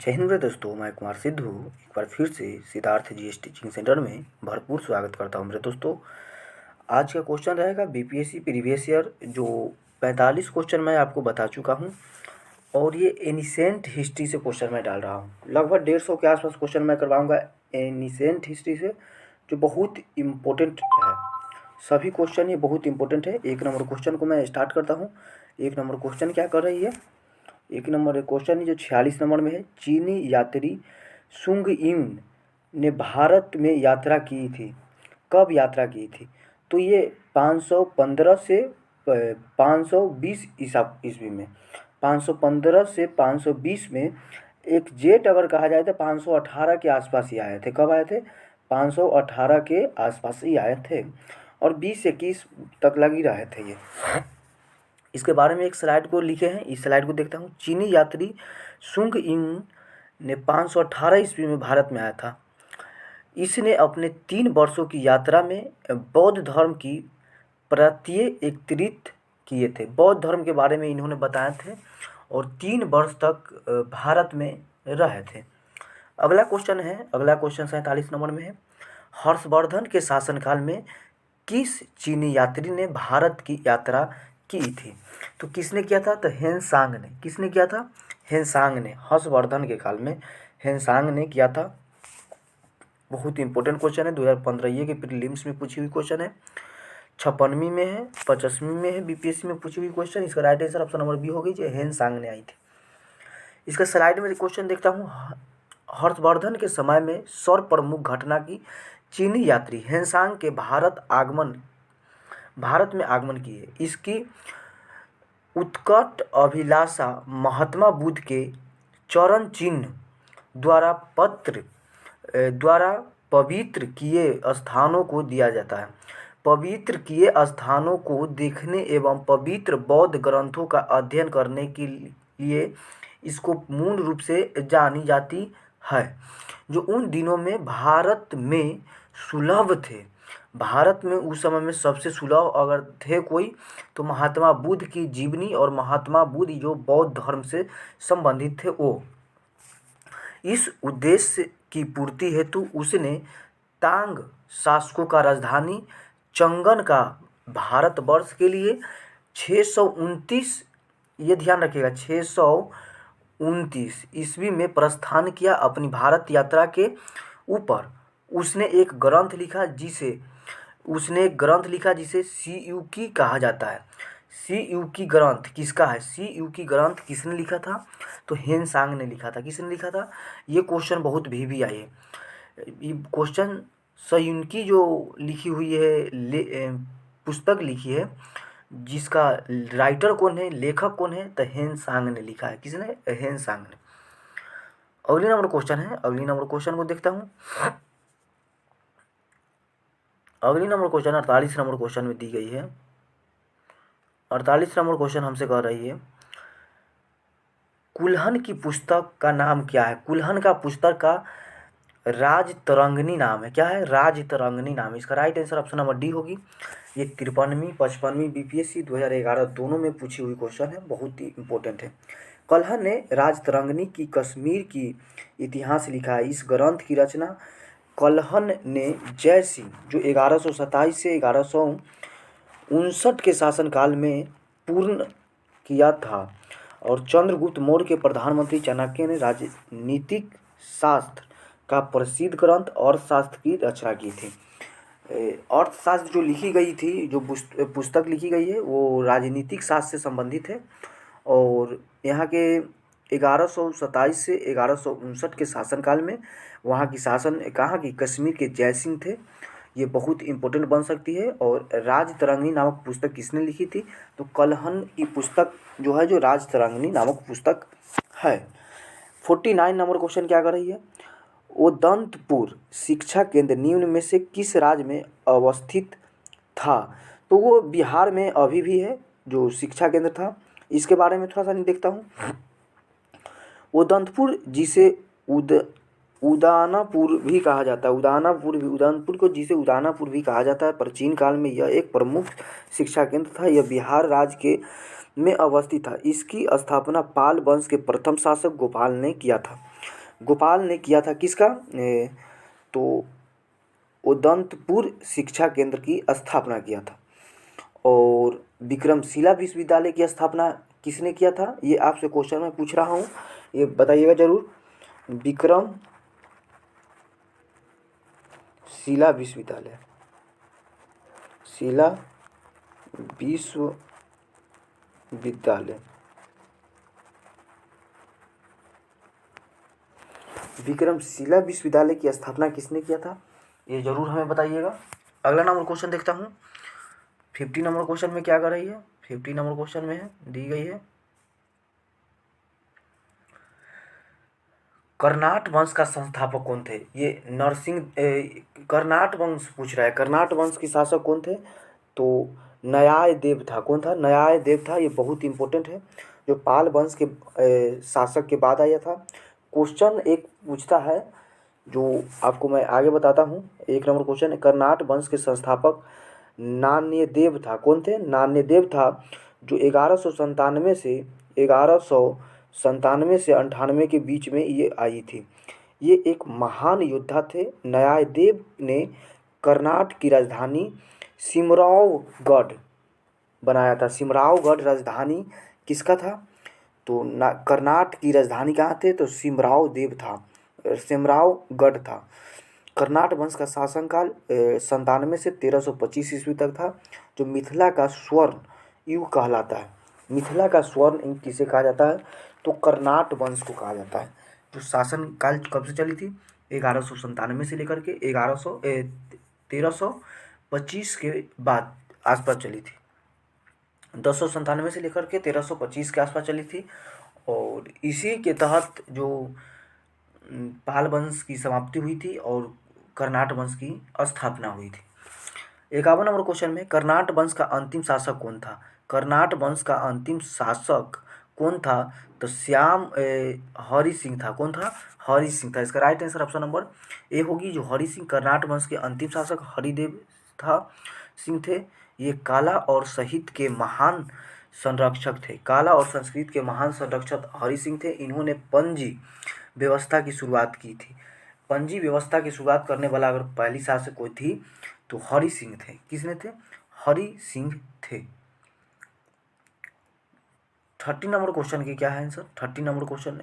जय हिंद दोस्तों, मैं कुमार सिद्धू एक बार फिर से सिद्धार्थ जीएस टीचिंग सेंटर में भरपूर स्वागत करता हूं। मेरे दोस्तों, आज का क्वेश्चन रहेगा बीपीएससी प्रीवियस ईयर जो 45 क्वेश्चन मैं आपको बता चुका हूं और ये एनिसेंट हिस्ट्री से क्वेश्चन मैं डाल रहा हूं। लगभग 150 के आसपास क्वेश्चन मैं करवाऊँगा एनिसेंट हिस्ट्री से, जो बहुत इम्पोर्टेंट है। सभी क्वेश्चन ये बहुत इंपॉर्टेंट है। 1 नंबर क्वेश्चन को मैं स्टार्ट करता हूँ। 1 नंबर क्वेश्चन क्या कर रही है, 1 नंबर क्वेश्चन जो 46 नंबर में है। चीनी यात्री सुंग यिंग ने भारत में यात्रा की थी, कब यात्रा की थी? तो ये 515 से 520 ईस्वी में, 515 से 520 में। एक जेट अगर कहा जाए तो 518 के आसपास ही आए थे। कब आए थे? 518 के आसपास ही आए थे और 20 से 21 तक लगी रहे थे ये। इसके बारे में एक स्लाइड को लिखे हैं, इस स्लाइड को देखता हूँ। चीनी यात्री सुंग यिंग ने 518 ईस्वी में भारत में आया था। इसने अपने 3 वर्षों की यात्रा में बौद्ध धर्म की प्रत्यय एकत्रित किए थे। बौद्ध धर्म के बारे में इन्होंने बताए थे और 3 वर्ष तक भारत में रहे थे। अगला क्वेश्चन 47 नंबर में है। हर्षवर्धन के शासनकाल में किस चीनी यात्री ने भारत की यात्रा की थी? तो किसने किया था? तो हेनसांग ने। किसने किया था? हेनसांग ने। हर्षवर्धन के काल में हेनसांग ने किया था। बहुत इंपॉर्टेंट क्वेश्चन है, 2015 के प्रीलिम्स में पूछी हुई क्वेश्चन है। 56वीं में है, 50वीं में है, बीपीएससी में पूछी हुई क्वेश्चन। इसका right answer option number B हो गई, जो हेनसांग ने आई थी। इसका स्लाइड में क्वेश्चन देखता हूँ। हर्षवर्धन के समय में सर्वप्रमुख घटना की चीनी यात्री हेनसांग के भारत में आगमन किए। इसकी उत्कट अभिलाषा महात्मा बुद्ध के चरण चिन्ह द्वारा पवित्र किए स्थानों को दिया जाता है। पवित्र किए स्थानों को देखने एवं पवित्र बौद्ध ग्रंथों का अध्ययन करने के लिए इसको मूल रूप से जानी जाती है, जो उन दिनों में भारत में सुलभ थे। भारत में उस समय में सबसे सुलभ अगर थे कोई तो महात्मा बुद्ध की जीवनी और महात्मा बुद्ध जो बौद्ध धर्म से संबंधित थे वो। इस उद्देश्य की पूर्ति हेतु उसने तांग शासकों का राजधानी चंगन का भारतवर्ष के लिए 629, ये ध्यान रखिएगा, 629 ईस्वी में प्रस्थान किया। अपनी भारत यात्रा के ऊपर उसने एक ग्रंथ लिखा जिसे सीयूकी कहा जाता है। सीयूकी ग्रंथ किसका है? सीयूकी ग्रंथ किसने लिखा था? तो हेनसांग ने लिखा था। किसने लिखा था? ये क्वेश्चन बहुत भी आई है। ये क्वेश्चन सीयूकी जो लिखी हुई है, पुस्तक लिखी है, जिसका राइटर कौन है, लेखक कौन है? तो हेनसांग ने लिखा है। किसने? हेनसांग ने। अगली नंबर क्वेश्चन को देखता हूँ। अगली नंबर क्वेश्चन 48 नंबर क्वेश्चन में दी गई है। 48 नंबर क्वेश्चन हमसे कह रही है, कुल्हन की पुस्तक का नाम क्या है? कुल्हन का पुस्तक का राजतरंगिणी नाम है। क्या है? राजतरंगिणी नाम है। इसका right answer option number D होगी। ये 53वीं 55वीं बीपीएससी 2011 दोनों में पूछी हुई क्वेश्चन है, बहुत ही इंपॉर्टेंट है। कुल्हन ने राजतरंगिणी की कश्मीर की इतिहास लिखा है। इस ग्रंथ की रचना कुल्हन ने जय सिंह जो 1127 से 1159 के शासनकाल में पूर्ण किया था और चंद्रगुप्त मौर्य के प्रधानमंत्री चाणक्य ने राजनीतिक शास्त्र का प्रसिद्ध ग्रंथ अर्थशास्त्र की रचना की थी। अर्थशास्त्र जो लिखी गई थी, जो पुस्तक लिखी गई है, वो राजनीतिक शास्त्र से संबंधित है और यहाँ के 1127 से 1159 के शासनकाल में वहाँ की शासन कहाँ की? कश्मीर के जय सिंह थे। ये बहुत इंपॉर्टेंट बन सकती है। और राजतरंगिणी नामक पुस्तक किसने लिखी थी? तो कुल्हन की पुस्तक जो है, जो राजतरंगिणी नामक पुस्तक है। 49 नंबर क्वेश्चन क्या कर रही है, उदंतपुर शिक्षा केंद्र निम्न में से किस राज्य में अवस्थित था? तो वो बिहार में अभी भी है जो शिक्षा केंद्र था। इसके बारे में थोड़ा सा नहीं देखता हूँ। उदंतपुर जिसे उदानापुर भी कहा जाता है, उदंतपुर को जिसे उदानापुर भी कहा जाता है, प्राचीन काल में यह एक प्रमुख शिक्षा केंद्र था। यह बिहार राज्य के में अवस्थित था। इसकी स्थापना पाल वंश के प्रथम शासक गोपाल ने किया था। गोपाल ने किया था किसका? तो उदंतपुर शिक्षा केंद्र की स्थापना किया था। और विक्रमशिला विश्वविद्यालय की स्थापना किसने किया था? ये आपसे क्वेश्चन मैं पूछ रहा हूँ, ये बताइएगा जरूर। विक्रमशिला विश्वविद्यालय, शिला विश्वविद्यालय, विक्रमशिला विश्वविद्यालय की स्थापना किसने किया था? ये जरूर हमें बताइएगा। अगला नंबर क्वेश्चन देखता हूँ। 50 नंबर क्वेश्चन में क्या कर रही है? 50 नंबर क्वेश्चन में है, दी गई है, कर्नाट वंश का संस्थापक कौन थे? ये कर्नाट वंश पूछ रहा है। कर्नाट वंश के शासक कौन थे? तो न्याय देव था। कौन था? न्याय देव था। ये बहुत इंपॉर्टेंट है, जो पाल वंश के शासक के बाद आया था। क्वेश्चन एक पूछता है जो आपको मैं आगे बताता हूँ। 1 नंबर क्वेश्चन है, कर्नाट वंश के संस्थापक नान्यदेव था। कौन थे? नान्यदेव था, जो 1197 से 98 के बीच में ये आई थी। ये एक महान योद्धा थे। न्यायदेव ने कर्नाट की राजधानी सिमरावगढ़ बनाया था। सिमरावगढ़ राजधानी किसका था? तो कर्नाट की राजधानी कहाँ थे? तो सिमरावदेव था, सिमरावगढ़ था। कर्नाट वंश का शासनकाल 97 से 1325 ईस्वी तक था, जो मिथिला का स्वर्ण युग कहलाता है। मिथिला का स्वर्ण युग किसे कहा जाता है? तो कर्नाट वंश को कहा जाता है। जो शासनकाल कब से चली थी? 1197 से लेकर के 1325 के बाद आसपास चली थी। 1097 से लेकर के 1325 के आसपास चली थी। और इसी के तहत जो पाल वंश की समाप्ति हुई थी और कर्नाट वंश की स्थापना हुई थी। 51 नंबर क्वेश्चन में, कर्नाट वंश का अंतिम शासक कौन था? कर्नाट वंश का अंतिम शासक कौन था? तो श्याम हरि सिंह था। कौन था? हरि सिंह था। इसका right answer option number A होगी, जो हरि सिंह कर्नाट वंश के अंतिम शासक हरिदेव था सिंह थे। ये कला और साहित्य के महान संरक्षक थे। कला और संस्कृत के महान संरक्षक हरि सिंह थे। इन्होंने पंजी व्यवस्था की शुरुआत की थी। पंजी व्यवस्था की शुरुआत करने वाला अगर पहली शासक कोई थी तो हरि सिंह थे। किसने थे? हरि सिंह थे। 30 नंबर क्वेश्चन के क्या है आंसर? 30 नंबर क्वेश्चन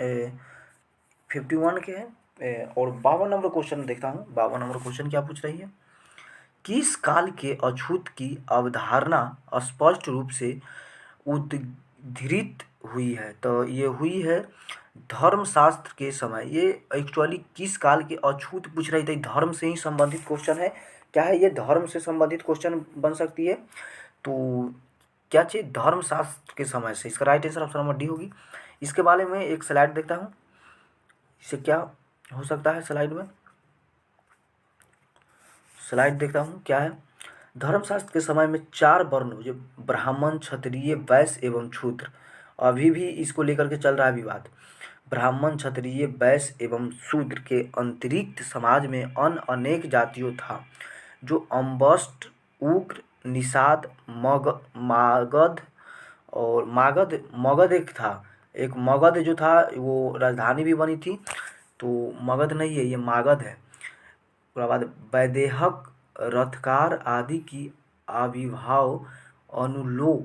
51 के हैं। और 52 नंबर क्वेश्चन देखता हूँ। 52 नंबर क्वेश्चन क्या पूछ रही है? किस काल के अछूत की अवधारणा स्पष्ट रूप से उद्धृत हुई है? तो ये हुई है धर्मशास्त्र के समय। ये एक्चुअली किस काल के अछूत पूछ रही थी? धर्म से ही संबंधित क्वेश्चन है। क्या है ये? धर्म से संबंधित क्वेश्चन बन सकती है। तो क्या चीज़? धर्मशास्त्र के समय से। इसका right answer option number D होगी। इसके बारे में एक स्लाइड देखता हूँ, इससे क्या हो सकता है। स्लाइड में स्लाइड देखता हूँ क्या है। धर्मशास्त्र के समय में 4 वर्ण, जो ब्राह्मण, क्षत्रिय, वैश्य एवं शूद्र, अभी भी इसको लेकर के चल रहा है विवाद। ब्राह्मण, क्षत्रिय, वैश्य एवं शूद्र के अतिरिक्त समाज में अन्य अनेक जातियों था, जो अम्बस्ट, उग्र, निषाद, मागध और मगध एक था। एक मगध जो था वो राजधानी भी बनी थी। तो मगध नहीं है, ये मागध है। उसके बाद वैदेहक, रथकार आदि की आविर्भाव अनुलोम,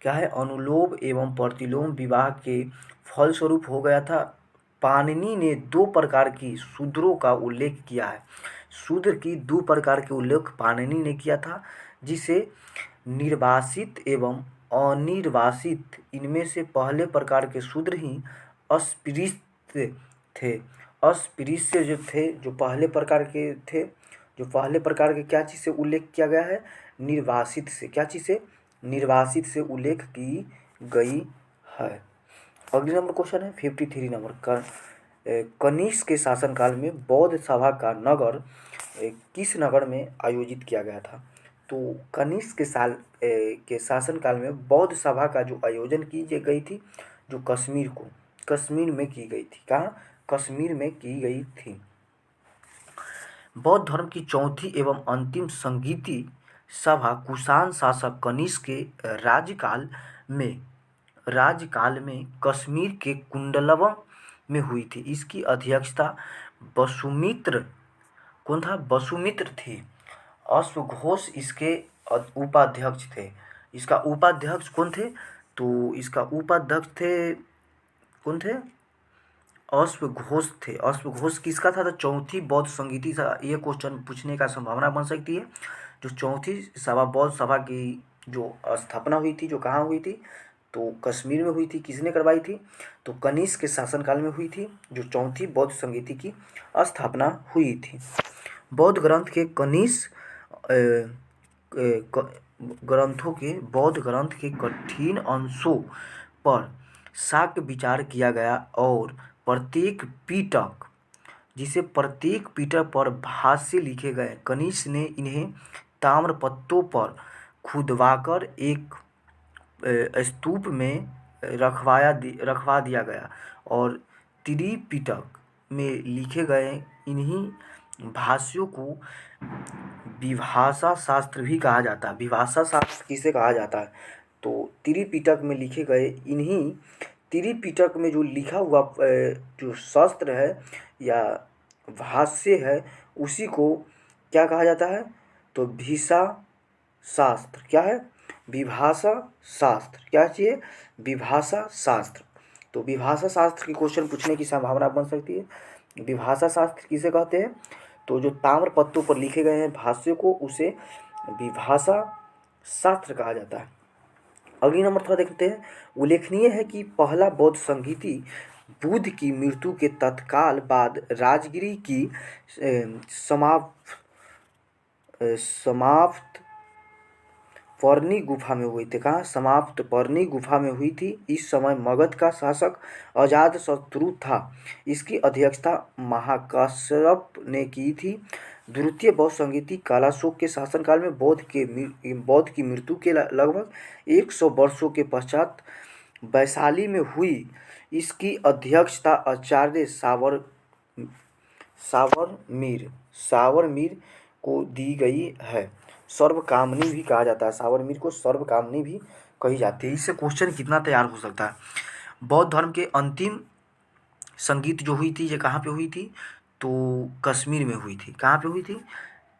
क्या है? अनुलोम एवं प्रतिलोम विवाह के फलस्वरूप हो गया था। पाणिनि ने 2 प्रकार की शूद्रों का उल्लेख किया है। शूद्र की 2 प्रकार के उल्लेख पाणिनि ने किया था, जिसे निर्वासित एवं अनिर्वासित। इनमें से पहले प्रकार के शूद्र ही अस्पृश्य थे। अस्पृश्य जो थे, जो पहले प्रकार के थे, जो पहले प्रकार के क्या चीज़ से उल्लेख किया गया है? निर्वासित से। क्या चीज़ से? निर्वासित से उल्लेख की गई है। अगले नंबर क्वेश्चन है 53 नंबर का। कनिष्क के शासनकाल में बौद्ध सभा का नगर किस नगर में आयोजित किया गया था? तो कनिष्क के शासनकाल में बौद्ध सभा का जो आयोजन की गई थी, जो कश्मीर में की गई थी। कहाँ? कश्मीर में की गई थी। बौद्ध धर्म की चौथी एवं अंतिम संगीति सभा कुषाण शासक कनिष्क के राज्यकाल में कश्मीर के कुंडलवम में हुई थी। इसकी अध्यक्षता वसुमित्र कौन था? वसुमित्र थी। अश्वघोष इसके उपाध्यक्ष थे। इसका उपाध्यक्ष कौन थे? तो इसका उपाध्यक्ष थे कौन थे? अश्वघोष थे। अश्वघोष किसका था? तो चौथी बौद्ध संगीति से ये क्वेश्चन पूछने का संभावना बन सकती है। जो चौथी सभा, बौद्ध सभा की जो स्थापना हुई थी, जो कहाँ हुई थी? तो कश्मीर में हुई थी। किसने करवाई थी? तो कनिष्क के शासनकाल में हुई थी, जो चौथी बौद्ध संगीति की स्थापना हुई थी। बौद्ध ग्रंथ के बौद्ध ग्रंथ के कठिन अंशों पर शाक्त विचार किया गया और प्रत्येक पिटक पर भाष्य लिखे गए। कनिष्क ने इन्हें ताम्रपत्रों पर खुदवाकर एक स्तूप में रखवा दिया गया और त्रिपिटक में लिखे गए इन्हीं भाष्यों को विभाषा शास्त्र भी कहा जाता है। विभाषा शास्त्र किसे कहा जाता है? तो त्रिपिटक में लिखे गए इन्हीं त्रिपिटक में जो लिखा हुआ जो शास्त्र है या भाष्य है, उसी को क्या कहा जाता है? तो विभाषा शास्त्र। क्या है? विभाषा शास्त्र। क्या चाहिए? विभाषा शास्त्र। तो विभाषा शास्त्र के क्वेश्चन पूछने की संभावना बन सकती है। विभाषा शास्त्र किसे कहते हैं? तो जो ताम्रपत्रों पर लिखे गए हैं भाष्यों को, उसे विभाषा शास्त्र कहा जाता है। अगली नंबर थोड़ा देखते हैं। उल्लेखनीय है कि पहला बौद्ध संगीति बुद्ध की मृत्यु के तत्काल बाद राजगिरी की समाप्त पर्णी गुफा में हुई थी। कहाँ? समाप्त पर्णी गुफा में हुई थी। इस समय मगध का शासक अजातशत्रु था। इसकी अध्यक्षता महाकाश्यप ने की थी। द्वितीय बौद्ध संगीति कालाशोक के शासनकाल में बौद्ध की मृत्यु के लगभग 100 वर्षों के पश्चात वैशाली में हुई। इसकी अध्यक्षता आचार्य सावरमीर को दी गई है। सर्वकामनी भी कहा जाता है। सावरमीर को सर्वकामनी भी कही जाती है। इससे क्वेश्चन कितना तैयार हो सकता है? बौद्ध धर्म के अंतिम संगीत जो हुई थी, ये कहाँ पे हुई थी? तो कश्मीर में हुई थी। कहाँ पे हुई थी?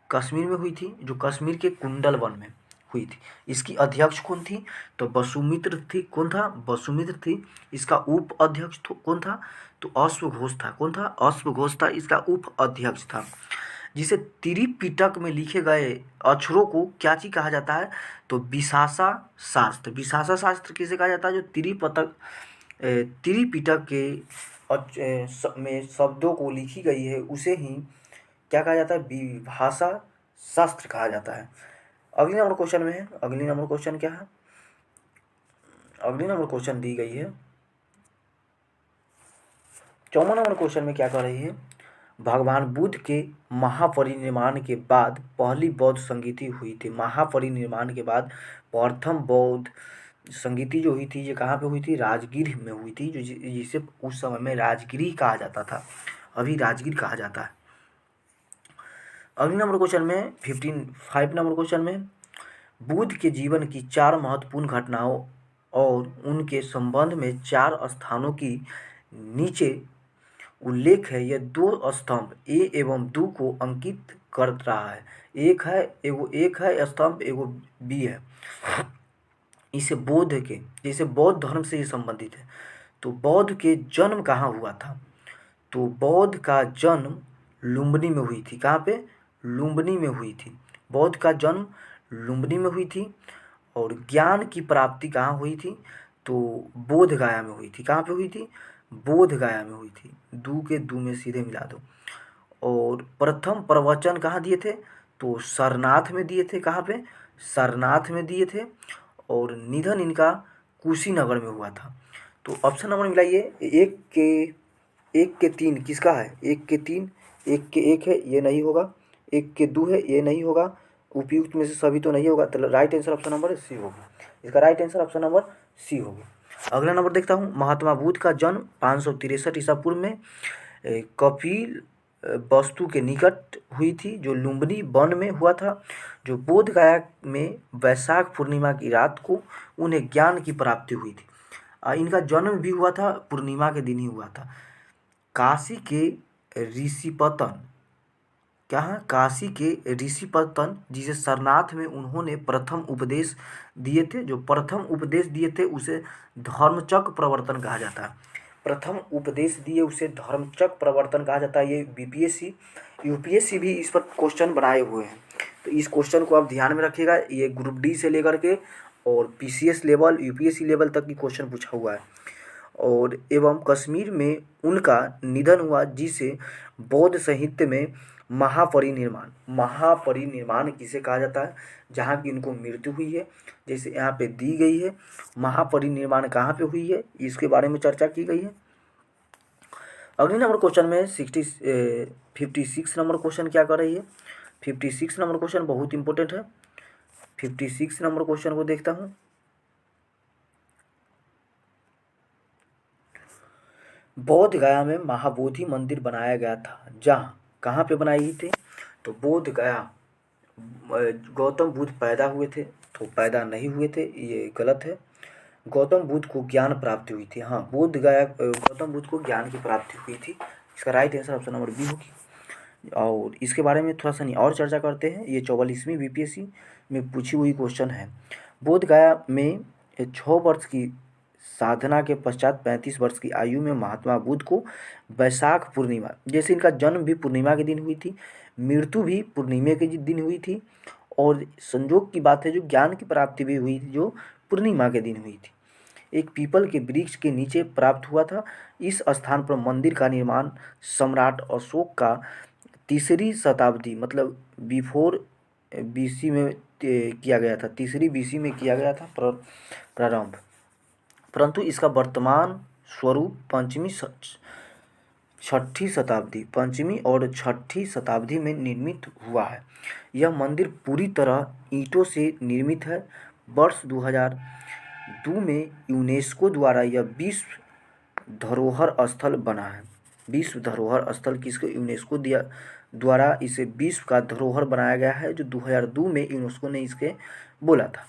कश्मीर में हुई थी, जो कश्मीर के कुंडल वन में हुई थी। इसकी अध्यक्ष कौन थी? तो वसुमित्र थी। कौन था? वसुमित्र थी। इसका उप अध्यक्ष कौन था? तो अश्वघोष था। कौन था? अश्वघोष था। इसका उप अध्यक्ष था। जिसे त्रिपिटक में लिखे गए अक्षरों को क्या चीज कहा जाता है? तो विभाषा शास्त्र। विभाषा शास्त्र किसे कहा जाता है? जो त्रिपिटक के में शब्दों को लिखी गई है, उसे ही क्या कहा जाता है? विभाषा शास्त्र कहा जाता है। अगले नंबर क्वेश्चन में है। अगली नंबर क्वेश्चन क्या है? अगली नंबर क्वेश्चन दी गई है 54 नंबर क्वेश्चन में क्या कर रही है? भगवान बुद्ध के महापरिनिर्वाण के बाद पहली बौद्ध संगीति हुई थी। महापरिनिर्वाण के बाद प्रथम बौद्ध संगीति जो हुई थी, ये कहाँ पे हुई थी? राजगीर में हुई थी, जो जिसे उस समय में राजगिरी कहा जाता था। अभी राजगीर कहा जाता है। अगले नंबर क्वेश्चन में 5 नंबर क्वेश्चन में बुद्ध के जीवन की 4 महत्वपूर्ण घटनाओं और उनके संबंध में 4 स्थानों की नीचे उल्लेख है। यह 2 स्तंभ ए एवं 2 को अंकित कर रहा है। एक है स्तंभ, एगो बी है। इसे बौद्ध धर्म से ही संबंधित है। तो बौद्ध के जन्म कहाँ हुआ था? तो बौद्ध का जन्म लुम्बिनी में हुई थी। कहाँ पे? लुम्बिनी में हुई थी। बौद्ध का जन्म लुम्बिनी में हुई थी। और ज्ञान की प्राप्ति कहाँ हुई थी? तो बोध गया में हुई थी। कहाँ पे हुई थी? बोध गया में हुई थी। दू के दू में सीधे मिला दो। और प्रथम प्रवचन कहाँ दिए थे? तो सारनाथ में दिए थे। कहाँ पे? सारनाथ में दिए थे। और निधन इनका कुशीनगर में हुआ था। तो ऑप्शन नंबर मिलाइए। 1 के 3 किसका है? 1 के 3, 1 के 1 है, ये नहीं होगा। 1 के 2 है, ये नहीं होगा। उपयुक्त में से सभी तो नहीं होगा। तो right answer option number C होगी। इसका right answer option number C होगी। अगला नंबर देखता हूँ। महात्मा बुद्ध का जन्म 563 ईसा पूर्व में कपिल वस्तु के निकट हुई थी, जो लुम्बिनी वन में हुआ था। जो बोध गया में वैशाख पूर्णिमा की रात को उन्हें ज्ञान की प्राप्ति हुई थी। इनका जन्म भी हुआ था पूर्णिमा के दिन ही हुआ था। काशी के ऋषिपतन, क्या है, काशी के ऋषिपतन जिसे सरनाथ में उन्होंने प्रथम उपदेश दिए थे, जो प्रथम उपदेश दिए थे उसे धर्मचक्र प्रवर्तन कहा जाता है। प्रथम उपदेश दिए उसे धर्मचक्र प्रवर्तन कहा जाता है। ये बीपीएससी यूपीएससी भी इस पर क्वेश्चन बनाए हुए हैं, तो इस क्वेश्चन को आप ध्यान में रखिएगा। ये ग्रुप डी से लेकर के और पीसीएस लेवल यूपीएससी लेवल तक की क्वेश्चन पूछा हुआ है। और एवं कश्मीर में उनका निधन हुआ, जिसे बौद्ध साहित्य में महापरिनिर्वाण किसे कहा जाता है, जहाँ की उनको मृत्यु हुई है, जैसे यहाँ पे दी गई है। महापरिनिर्वाण कहाँ पे हुई है, इसके बारे में चर्चा की गई है। अगले नंबर क्वेश्चन में 56 नंबर क्वेश्चन क्या कर रही है। 56 नंबर क्वेश्चन बहुत इंपॉर्टेंट है। 56 नंबर क्वेश्चन को देखता हूँ। बोध गया में महाबोधि मंदिर बनाया गया था, जहाँ कहाँ पे बनाई गई थी, तो बोध गया। गौतम बुद्ध पैदा हुए थे, तो पैदा नहीं हुए थे, ये गलत है। गौतम बुद्ध को ज्ञान प्राप्ति हुई थी, हाँ, बोध गया गौतम बुद्ध को ज्ञान की प्राप्ति हुई थी। इसका right answer option number B होगी। और इसके बारे में थोड़ा सा नहीं और चर्चा करते हैं। ये 44वीं बीपीएससी में पूछी हुई क्वेश्चन है। बोध गया में 6 वर्ष की साधना के पश्चात 35 वर्ष की आयु में महात्मा बुद्ध को वैशाख पूर्णिमा, जैसे इनका जन्म भी पूर्णिमा के दिन हुई थी, मृत्यु भी पूर्णिमा के दिन हुई थी, और संयोग की बात है जो ज्ञान की प्राप्ति भी हुई थी जो पूर्णिमा के दिन हुई थी। एक पीपल के वृक्ष के नीचे प्राप्त हुआ था। इस स्थान पर मंदिर का निर्माण सम्राट अशोक का 3री शताब्दी मतलब बिफोर बीसी में किया गया था। 3री बीसी में किया गया था प्रारंभ, परंतु इसका वर्तमान स्वरूप 5वीं और 6ठी शताब्दी में निर्मित हुआ है। यह मंदिर पूरी तरह ईंटों से निर्मित है। वर्ष 2002 में यूनेस्को द्वारा यह विश्व धरोहर स्थल बना है। विश्व धरोहर स्थल किसको यूनेस्को द्वारा इसे विश्व का धरोहर बनाया गया है, जो 2002 में यूनेस्को ने इसके बोला था।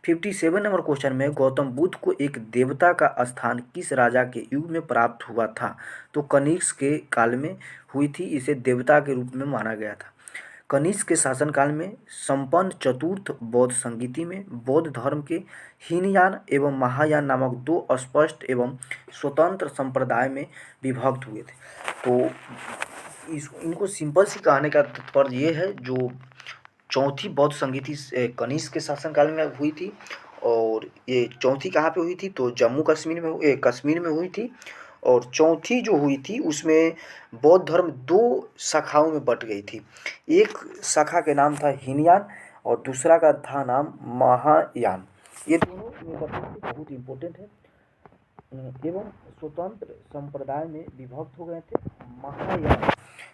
57 नंबर क्वेश्चन में गौतम बुद्ध को एक देवता का स्थान किस राजा के युग में प्राप्त हुआ था, तो कनिष्क के काल में हुई थी। इसे देवता के रूप में माना गया था। कनिष्क के शासनकाल में संपन्न चतुर्थ बौद्ध संगीति में बौद्ध धर्म के हीनयान एवं महायान नामक 2 स्पष्ट एवं स्वतंत्र संप्रदाय में विभक्त हुए थे। तो इनको सिंपल सी कहने का तात्पर्य ये है, जो चौथी बौद्ध संगीति कनिष्क के शासनकाल में हुई थी, और ये चौथी कहाँ पे हुई थी, तो जम्मू कश्मीर में हुई थी। और चौथी जो हुई थी उसमें बौद्ध धर्म 2 शाखाओं में बट गई थी। एक शाखा के नाम था हीनयान और दूसरा का था नाम महायान। ये दोनों बहुत इम्पोर्टेंट है। एवं स्वतंत्र संप्रदाय में विभक्त हो गए थे। महायान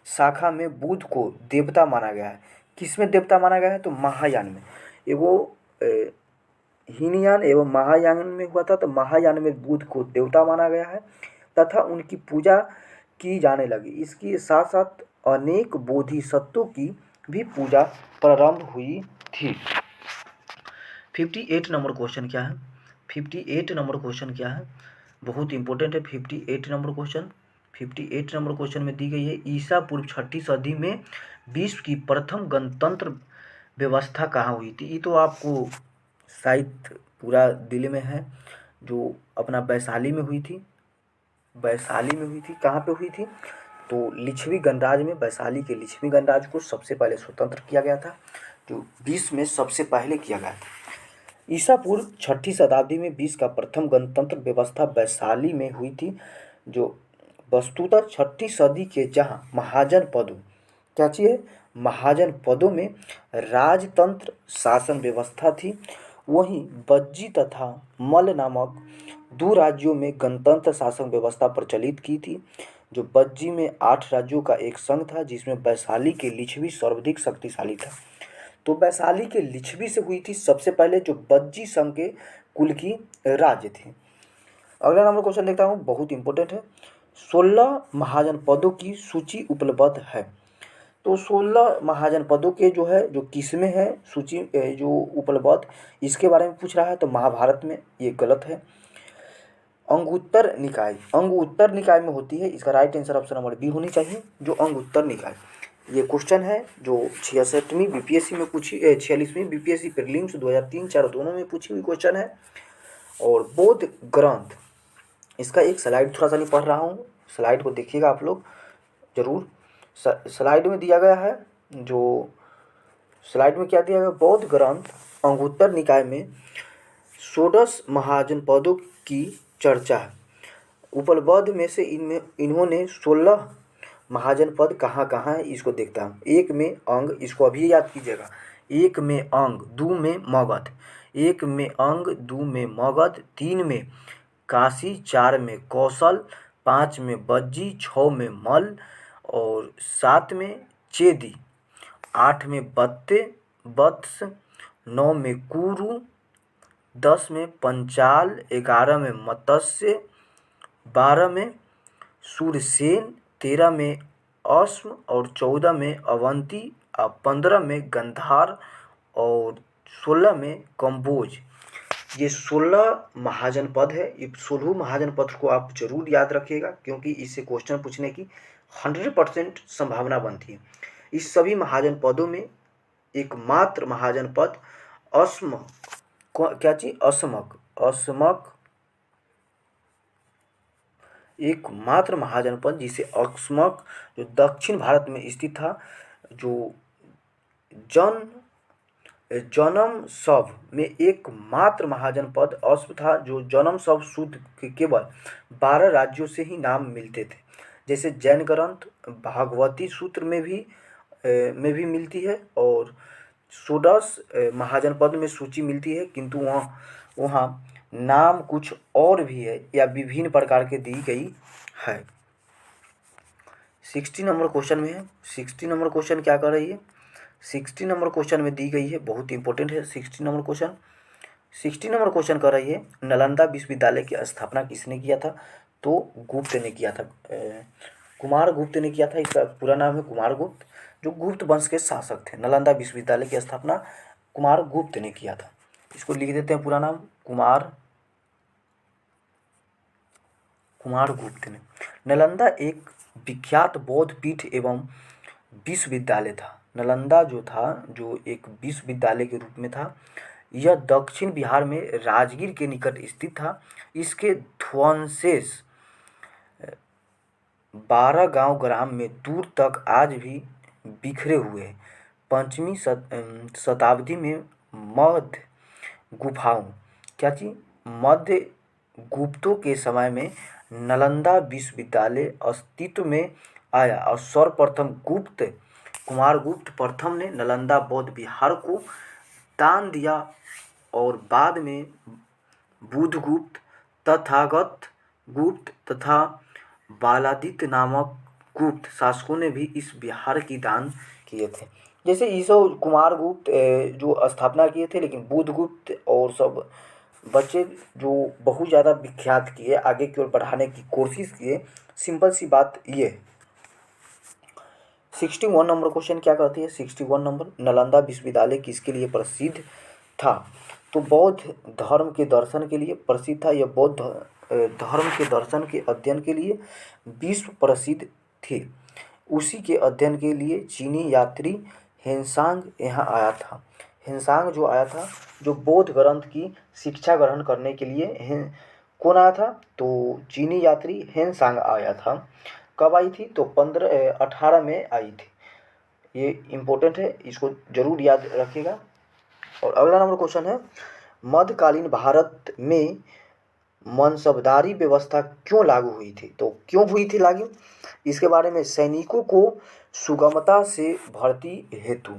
शाखा में बुद्ध को देवता माना गया है। किसमें देवता माना गया है, तो महायान में। वो हीनयान एवं महायान में हुआ था, तो महायान में बुद्ध को देवता माना गया है तथा उनकी पूजा की जाने लगी। इसके साथ साथ अनेक बोधिसत्वों की भी पूजा प्रारंभ हुई थी। 58 नंबर क्वेश्चन क्या है। 58 नंबर क्वेश्चन क्या है, बहुत इंपॉर्टेंट है। 58 नंबर क्वेश्चन 58 नंबर क्वेश्चन में दी गई है, ईसा पूर्व 6ठी सदी में विश्व की प्रथम गणतंत्र व्यवस्था कहाँ हुई थी। ये तो आपको शायद पूरा दिल में है, जो अपना वैशाली में हुई थी। वैशाली में हुई थी। कहाँ पे हुई थी, तो लिच्छवी गणराज्य में। वैशाली के लिच्छवी गणराज्य को सबसे पहले स्वतंत्र किया गया था, जो विश्व में सबसे पहले किया गया था। ईसा पूर्व 6ठी शताब्दी में विश्व का प्रथम गणतंत्र व्यवस्था वैशाली में हुई थी, जो वस्तुतः 6ठी सदी के जहाँ महाजन पदों क्या चाहिए महाजन पदों में राजतंत्र शासन व्यवस्था थी, वहीं बज्जी तथा मल नामक 2 राज्यों में गणतंत्र शासन व्यवस्था प्रचलित की थी। जो बज्जी में 8 राज्यों का एक संघ था, जिसमें वैशाली के लिच्छवी सर्वाधिक शक्तिशाली था। तो वैशाली के लिच्छवी से हुई थी सबसे पहले जो बज्जी संघ के कुल की राज्य थी। अगला नंबर क्वेश्चन देखता हूँ, बहुत इंपॉर्टेंट है। 16 महाजन पदों की सूची उपलब्ध है। तो 16 महाजन पदों के जो किसमें है सूची जो उपलब्ध, इसके बारे में पूछ रहा है, तो महाभारत में। ये गलत है। अंगुत्तर निकाय, अंगुत्तर निकाय में होती है। इसका right answer option number B होनी चाहिए, जो अंगुत्तर निकाय। ये क्वेश्चन है जो 66वीं बीपीएससी में पूछी 46वीं बीपीएससी प्रीलिम्स 2003-4 दोनों में पूछी हुई क्वेश्चन है। और बौद्ध ग्रंथ, इसका एक स्लाइड थोड़ा सा नहीं पढ़ रहा हूँ, स्लाइड को देखिएगा आप लोग जरूर। स्लाइड में दिया गया है, जो स्लाइड में क्या दिया गया, बौद्ध ग्रंथ अंगुत्तर निकाय में षोडश महाजनपदों की चर्चा है। उपलब्ध में से इन्होंने 16 महाजनपद कहाँ कहाँ है इसको देखता हूँ। 1 में अंग, इसको अभी याद कीजिएगा, 1 में अंग, 2 में मगध, 1 में अंग, 2 में मगध, 3 में काशी, 4 में कौशल, 5 में बज्जी, 6 में मल और 7 में चेदी, 8 में वत्स, 9 में कुरु, 10 में पंचाल, 11 में मत्स्य, 12 में सूरसेन, 13 में अश्म और 14 में अवंती, 15 में गंधार और 16 में कंबोज। ये 16 महाजनपद है। ये 16 महाजनपद को आप जरूर याद रखिएगा, क्योंकि इससे क्वेश्चन पूछने की 100% संभावना बनती है। इस सभी महाजनपदों में एकमात्र महाजनपद अस्म, क्या चीज, असमक एकमात्र महाजनपद जिसे अकस्मक, जो दक्षिण भारत में स्थित था, जो जन्म सब में एकमात्र महाजनपद अस्म था, जो जन्म सब सूत्र के केवल 12 राज्यों से ही नाम मिलते थे। जैसे जैन ग्रंथ भागवती सूत्र में भी मिलती है और षोडश महाजनपद में सूची मिलती है, किंतु वहाँ नाम कुछ और भी है या विभिन्न प्रकार के दी गई है। 60 नंबर क्वेश्चन में है। 60 नंबर क्वेश्चन क्या कर रही है, 60 नंबर क्वेश्चन में दी गई है, बहुत इंपॉर्टेंट है 60 नंबर क्वेश्चन। 60 नंबर क्वेश्चन कर रही है, नालंदा विश्वविद्यालय की स्थापना किसने किया था, तो गुप्त ने किया था, कुमार गुप्त ने किया था। इसका पूरा नाम है कुमार गुप्त, जो गुप्त वंश के शासक थे। नालंदा विश्वविद्यालय की स्थापना कुमार गुप्त ने किया था। इसको लिख देते हैं पूरा नाम, कुमार गुप्त ने। नालंदा एक विख्यात बौद्ध पीठ एवं विश्वविद्यालय था। नालंदा जो था, जो एक विश्वविद्यालय के रूप में था, यह दक्षिण बिहार में राजगीर के निकट स्थित था। इसके ध्वंसेश 12 गांव ग्राम में दूर तक आज भी बिखरे हुए हैं। 5वीं शताब्दी में मध्य गुफाओं, क्या चीज, मध्य गुप्तों के समय में नालंदा विश्वविद्यालय अस्तित्व में आया और सर्वप्रथम कुमार गुप्त प्रथम ने नालंदा बौद्ध विहार को दान दिया और बाद में बुधगुप्त, तथागत गुप्त तथा बालादित्य नामक गुप्त शासकों ने भी इस विहार की दान किए थे। जैसे ये सब कुमार गुप्त जो स्थापना किए थे, लेकिन बुधगुप्त और सब बच्चे जो बहुत ज़्यादा विख्यात किए, आगे की ओर बढ़ाने की कोशिश किए। सिंपल सी बात ये है। 61 नंबर क्वेश्चन क्या करती है, 61 नंबर, नालंदा विश्वविद्यालय किसके लिए प्रसिद्ध था, तो बौद्ध धर्म के दर्शन के लिए प्रसिद्ध था। यह बौद्ध धर्म के दर्शन के अध्ययन के लिए विश्व प्रसिद्ध थे। उसी के अध्ययन के लिए चीनी यात्री हेनसांग यहाँ आया था। हेनसांग जो आया था, जो बौद्ध ग्रंथ की शिक्षा ग्रहण करने के लिए कौन आया था, तो चीनी यात्री हेनसांग आया था। कब आई थी, तो 18 में आई थी। ये इम्पोर्टेंट है, इसको जरूर याद रखिएगा। और अगला नंबर क्वेश्चन है, मध्यकालीन भारत में मनसबदारी व्यवस्था क्यों लागू हुई थी, तो क्यों हुई थी लागू, इसके बारे में सैनिकों को सुगमता से भर्ती हेतु,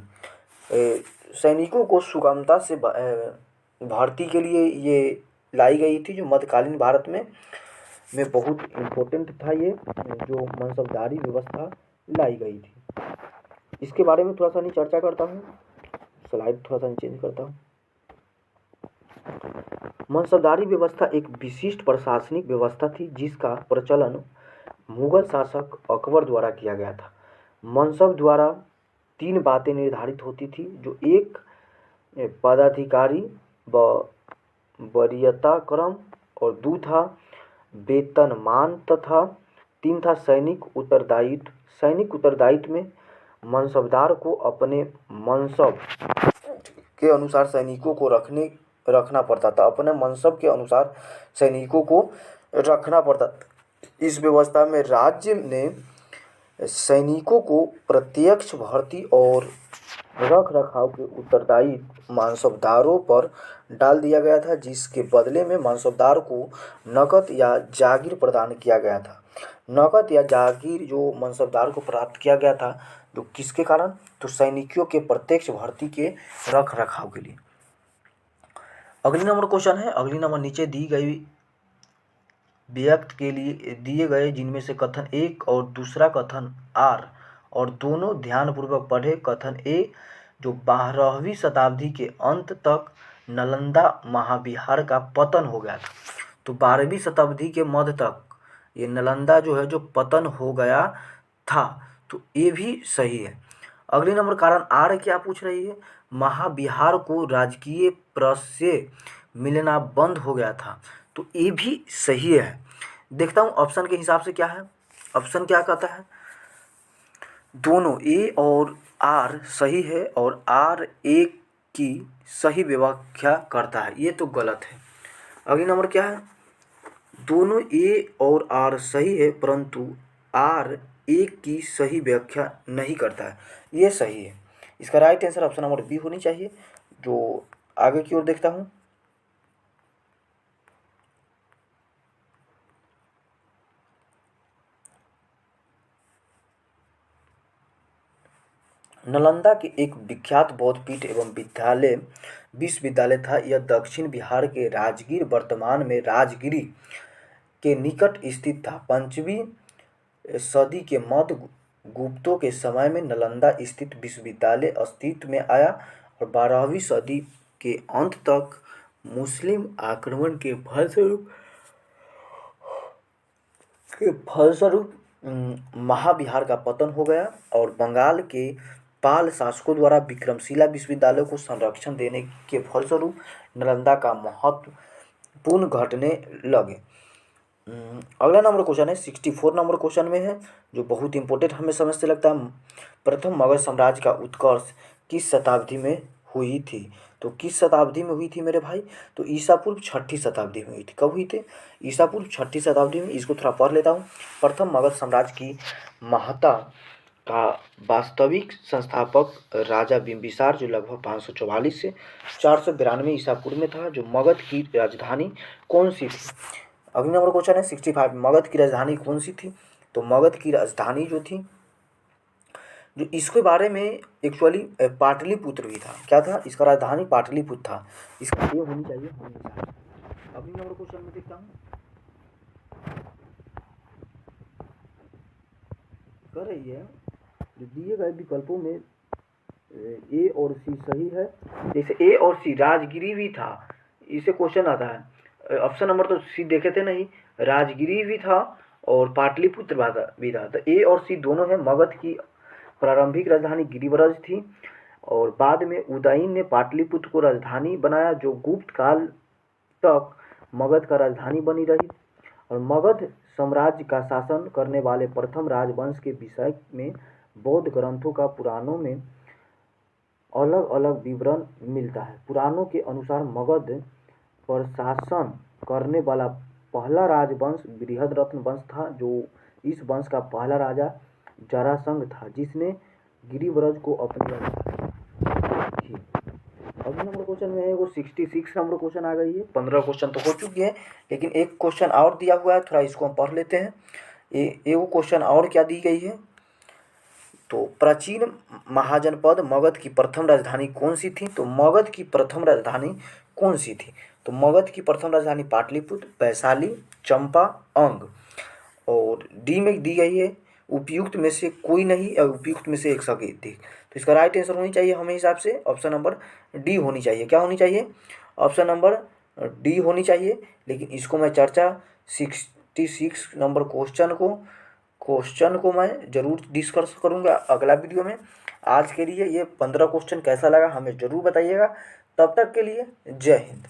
सैनिकों को सुगमता से भर्ती के लिए ये लाई गई थी, जो मध्यकालीन भारत में बहुत इम्पोर्टेंट था। ये जो मनसबदारी व्यवस्था लाई गई थी, इसके बारे में थोड़ा सा नहीं चर्चा करता हूँ, स्लाइड थोड़ा सा चेंज करता हूँ। मनसबदारी व्यवस्था एक विशिष्ट प्रशासनिक व्यवस्था थी, जिसका प्रचलन मुगल शासक अकबर द्वारा किया गया था। मनसब द्वारा 3 बातें निर्धारित होती थी, जो एक पदाधिकारी व वरीयता क्रम और 2 था वेतनमान तथा 3 था सैनिक उत्तरदायित्व। सैनिक उत्तरदायित्व में मनसबदार को अपने मनसब के अनुसार सैनिकों को रखना पड़ता था, अपने मनसब के अनुसार सैनिकों को रखना पड़ता था। इस व्यवस्था में राज्य ने सैनिकों को प्रत्यक्ष भर्ती और रख रखाव के उत्तरदायित्व मानसबदारों पर डाल दिया गया था, जिसके बदले में मानसबदार को नकद या जागीर प्रदान किया गया था। नकद या जागीर जो मानसबदार को प्राप्त किया गया था, तो किसके कारण? तो सैनिकों के प्रत्यक्ष भर्ती के रख रखाव के लिए। अगली नंबर क्वेश्चन है, अगली नंबर नीचे दी गई व्यक्त के लिए दिए गए जिनमें से कथन एक और दूसरा कथन आर और दोनों ध्यानपूर्वक पढ़े। कथन ए, जो 12वीं शताब्दी के अंत तक नालंदा महाविहार का पतन हो गया था। तो 12वीं शताब्दी के मध्य तक ये नालंदा जो है जो पतन हो गया था, तो ये भी सही है। अगली नंबर कारण आर क्या पूछ रही है? महाविहार को राजकीय प्रेस से मिलना बंद हो गया था, तो ये भी सही है। देखता हूँ ऑप्शन के हिसाब से क्या है। ऑप्शन क्या कहता है? दोनों ए और आर सही है और आर ए की सही व्याख्या करता है, ये तो गलत है। अगली नंबर क्या है? दोनों ए और आर सही है परंतु आर ए की सही व्याख्या नहीं करता है, ये सही है। इसका right answer option number B होनी चाहिए। जो आगे की ओर देखता हूँ, नालंदा के एक विख्यात बौद्ध पीठ एवं विश्वविद्यालय था। यह दक्षिण बिहार के राजगीर, वर्तमान में राजगिरी के निकट स्थित था। 5वीं सदी के मध्य गुप्तों के समय में नालंदा स्थित विश्वविद्यालय अस्तित्व में आया और 12वीं सदी के अंत तक मुस्लिम आक्रमण के फलस्वरूप महाविहार का पतन हो गया और बंगाल के पाल शासकों द्वारा विक्रमशिला विश्वविद्यालय को संरक्षण देने के फलस्वरूप नालंदा का महत्व पूर्ण घटने लगे। अगला नंबर क्वेश्चन है 64 नंबर क्वेश्चन में है, जो बहुत इंपॉर्टेंट हमें समझते लगता है। प्रथम मगध साम्राज्य का उत्कर्ष किस शताब्दी में हुई थी? तो किस शताब्दी में हुई थी मेरे भाई? तो ईसा पूर्व 6ठी शताब्दी में हुई थी। कब हुई थी? ईसा पूर्व 6ठी शताब्दी में। इसको थोड़ा पढ़ लेता हूँ। प्रथम मगध साम्राज्य की महत्ता का वास्तविक संस्थापक राजा बिंबिसार, जो लगभग 544 से 492 ईसा पूर्व में था। जो मगध की राजधानी कौन सी थी? अगले नंबर क्वेश्चन है 65, मगध की राजधानी कौन सी थी? तो मगध की राजधानी जो थी, जो इसके बारे में एक्चुअली पाटलिपुत्र भी था। क्या था? इसका राजधानी पाटलिपुत्र था। इसका ये होनी चाहिए हमेशा। अगले नंबर क्वेश्चन में देखता हूँ, कर रही है जो दिए गए विकल्पों में ए और सी सही है। जैसे ए और सी राजगिरी भी था, इसे क्वेश्चन आता है। ऑप्शन नंबर तो सी देखे थे नहीं, राजगिरी भी था और पाटलिपुत्र भी था। तो ए और सी दोनों है। मगध की प्रारंभिक राजधानी गिरिव्रज थी और बाद में उदयन ने पाटलिपुत्र को राजधानी बनाया, जो गुप्त काल तक मगध का राजधानी बनी रही। और मगध साम्राज्य का शासन करने वाले प्रथम राजवंश के विषय में बौद्ध ग्रंथों का पुराणों में अलग अलग विवरण मिलता है। पुराणों के अनुसार मगध पर शासन करने वाला पहला राजवंश बृहद्रथ वंश था। जो इस वंश का पहला राजा जरासंध था, जिसने गिरिव्रज को अपनी राजधानी थी। अगले नंबर क्वेश्चन में है वो 66 नंबर क्वेश्चन आ गई है। 15 क्वेश्चन तो हो चुकी है, लेकिन एक क्वेश्चन और दिया हुआ है, थोड़ा इसको हम पढ़ लेते हैं। ये वो क्वेश्चन और क्या दी गई है? तो प्राचीन महाजनपद मगध की प्रथम राजधानी कौन सी थी? तो मगध की प्रथम राजधानी कौन सी थी? तो मगध की प्रथम राजधानी पाटलिपुत्र, वैशाली, चंपा, अंग। और डी में दी गई है उपयुक्त में से कोई नहीं और उपयुक्त में से एक सही थी। तो इसका राइट आंसर होनी चाहिए हमें हिसाब से ऑप्शन नंबर डी होनी चाहिए। क्या होनी चाहिए? ऑप्शन नंबर डी होनी चाहिए। लेकिन इसको मैं चर्चा 66 नंबर क्वेश्चन को मैं ज़रूर डिस्कस करूँगा अगला वीडियो में। आज के लिए ये 15 क्वेश्चन कैसा लगा हमें ज़रूर बताइएगा। तब तक के लिए जय हिंद।